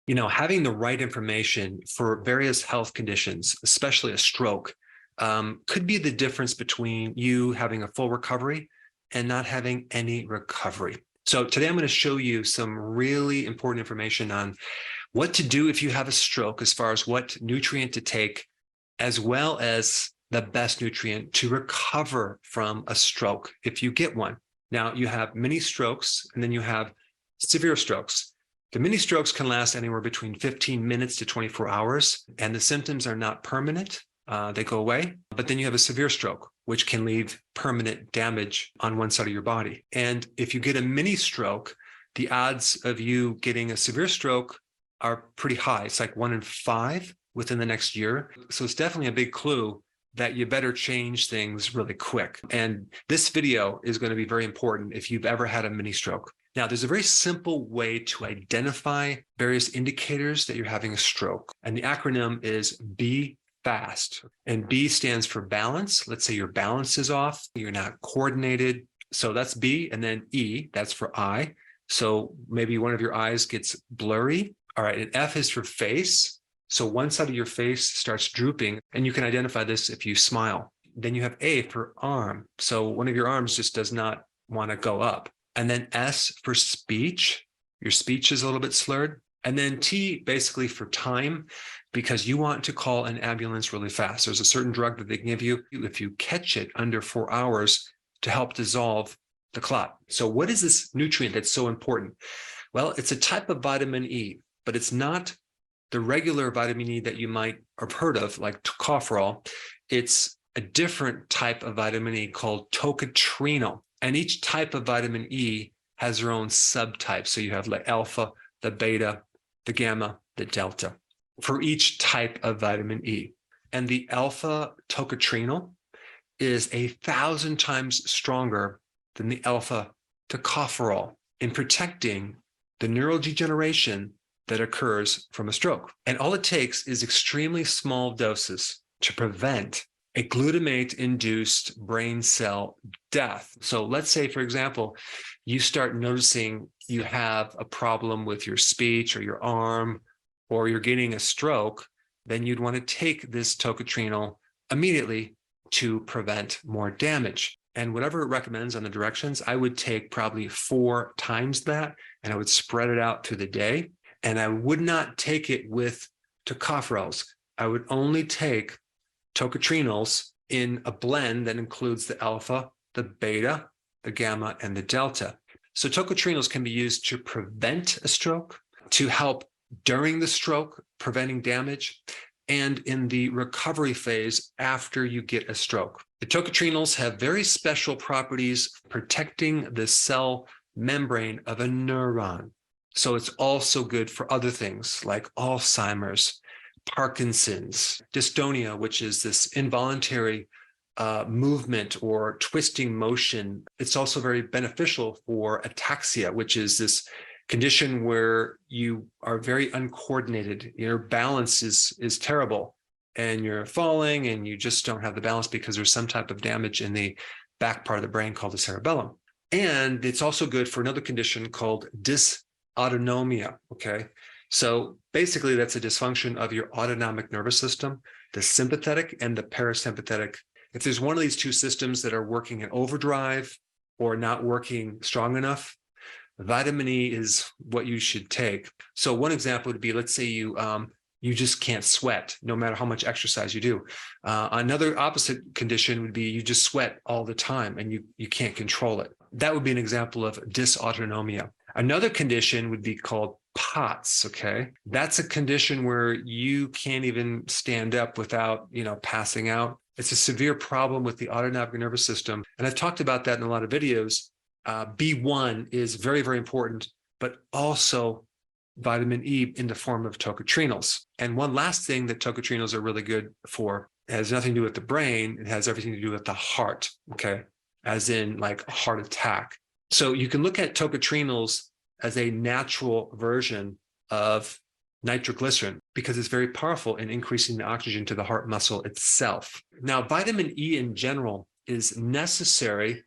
Having the right information for various health conditions, especially a stroke, could be the difference between you having a full recovery and not having any recovery. So today I'm going to show you some really important information on what to do if you have a stroke, as far as what nutrient to take, as well as the best nutrient to recover from a stroke if you get one. Now, you have mini strokes and then you have severe strokes. The mini strokes can last anywhere between 15 minutes to 24 hours, and the symptoms are not permanent. They go away. But then you have a severe stroke, which can leave permanent damage on one side of your body. And if you get a mini stroke, the odds of you getting a severe stroke are pretty high. It's like 1 in 5 within the next year. So it's definitely a big clue that you better change things really quick. And this video is going to be very important if you've ever had a mini stroke. Now, there's a very simple way to identify various indicators that you're having a stroke. And the acronym is B FAST. And B stands for balance. Let's say your balance is off, you're not coordinated. So that's B. And then E, that's for eye. So maybe one of your eyes gets blurry. All right. And F is for face. So one side of your face starts drooping, and you can identify this if you smile. Then you have A for arm. So one of your arms just does not want to go up. And then S for speech. Your speech is a little bit slurred. And then T basically for time, because you want to call an ambulance really fast. There's a certain drug that they can give you if you catch it under 4 hours to help dissolve the clot. So what is this nutrient that's so important? Well, it's a type of vitamin E, but it's not the regular vitamin E that you might have heard of, like tocopherol. It's a different type of vitamin E called tocotrienol. And each type of vitamin E has their own subtype. So you have the alpha, the beta, the gamma, the delta for each type of vitamin E. And the alpha tocotrienol is 1,000 times stronger than the alpha tocopherol in protecting the neurodegeneration that occurs from a stroke. And all it takes is extremely small doses to prevent a glutamate-induced brain cell death. So let's say, for example, you start noticing you have a problem with your speech or your arm, or you're getting a stroke, then you'd want to take this tocotrienol immediately to prevent more damage. And whatever it recommends on the directions, I would take probably 4 times that, and I would spread it out through the day. And I would not take it with tocopherols. I would only take tocotrienols in a blend that includes the alpha, the beta, the gamma, and the delta. So tocotrienols can be used to prevent a stroke, to help during the stroke, preventing damage, and in the recovery phase after you get a stroke. The tocotrienols have very special properties protecting the cell membrane of a neuron. So it's also good for other things like Alzheimer's, Parkinson's, dystonia, which is this involuntary movement or twisting motion. It's also very beneficial for ataxia, which is this condition where you are very uncoordinated. Your balance is terrible, and you're falling and you just don't have the balance because there's some type of damage in the back part of the brain called the cerebellum. And it's also good for another condition called dysautonomia. Okay. So basically that's a dysfunction of your autonomic nervous system, the sympathetic and the parasympathetic. If there's one of these two systems that are working in overdrive or not working strong enough, vitamin E is what you should take. So one example would be, let's say you just can't sweat no matter how much exercise you do. Another opposite condition would be you just sweat all the time and you can't control it. That would be an example of dysautonomia. Another condition would be called POTS, okay? That's a condition where you can't even stand up without, passing out. It's a severe problem with the autonomic nervous system. And I've talked about that in a lot of videos. B1 is very, very important, but also vitamin E in the form of tocotrienols. And one last thing that tocotrienols are really good for, it has nothing to do with the brain, it has everything to do with the heart, okay? As in like a heart attack. So you can look at tocotrienols as a natural version of nitroglycerin because it's very powerful in increasing the oxygen to the heart muscle itself. Now, vitamin E in general is necessary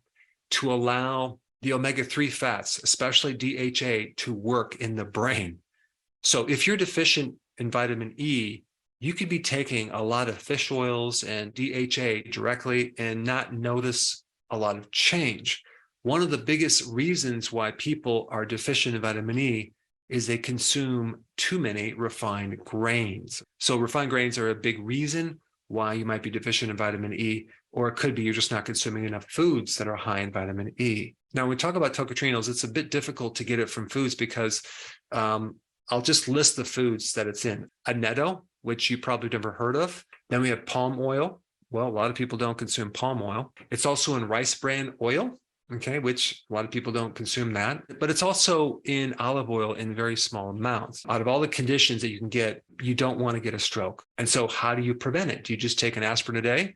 to allow the omega-3 fats, especially DHA, to work in the brain. So if you're deficient in vitamin E, you could be taking a lot of fish oils and DHA directly and not notice a lot of change. One of the biggest reasons why people are deficient in vitamin E is they consume too many refined grains. So refined grains are a big reason why you might be deficient in vitamin E, or it could be you're just not consuming enough foods that are high in vitamin E. Now, when we talk about tocotrienols, it's a bit difficult to get it from foods because I'll just list the foods that it's in. Annetto, which you probably never heard of. Then we have palm oil. Well, a lot of people don't consume palm oil. It's also in rice bran oil, okay, which a lot of people don't consume that. But it's also in olive oil in very small amounts. Out of all the conditions that you can get, you don't want to get a stroke. And so how do you prevent it? Do you just take an aspirin a day?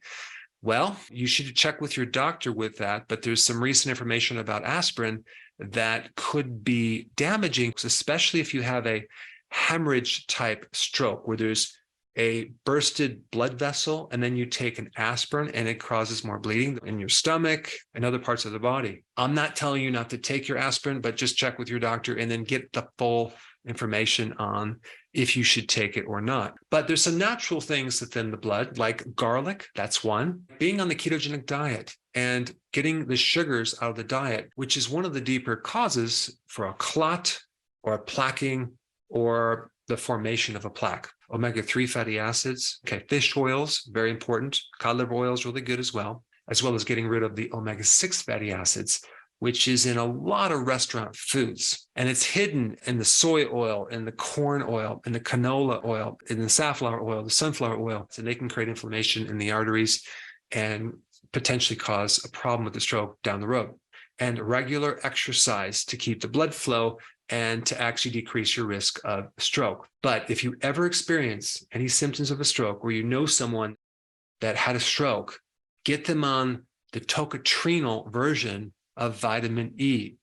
Well, you should check with your doctor with that, but there's some recent information about aspirin that could be damaging, especially if you have a hemorrhage type stroke where there's a bursted blood vessel and then you take an aspirin and it causes more bleeding in your stomach and other parts of the body. I'm not telling you not to take your aspirin, but just check with your doctor and then get the full information on if you should take it or not. But there's some natural things that thin the blood, like garlic, that's one. Being on the ketogenic diet and getting the sugars out of the diet, which is one of the deeper causes for a clot or a plaquing or the formation of a plaque. Omega-3 fatty acids, okay, fish oils, very important. Cod liver oil is really good as well as getting rid of the omega-6 fatty acids, which is in a lot of restaurant foods. And it's hidden in the soy oil, in the corn oil, in the canola oil, in the safflower oil, the sunflower oil. And they can create inflammation in the arteries and potentially cause a problem with the stroke down the road. And regular exercise to keep the blood flow and to actually decrease your risk of stroke. But if you ever experience any symptoms of a stroke or you know someone that had a stroke, get them on the tocotrienol version of vitamin E.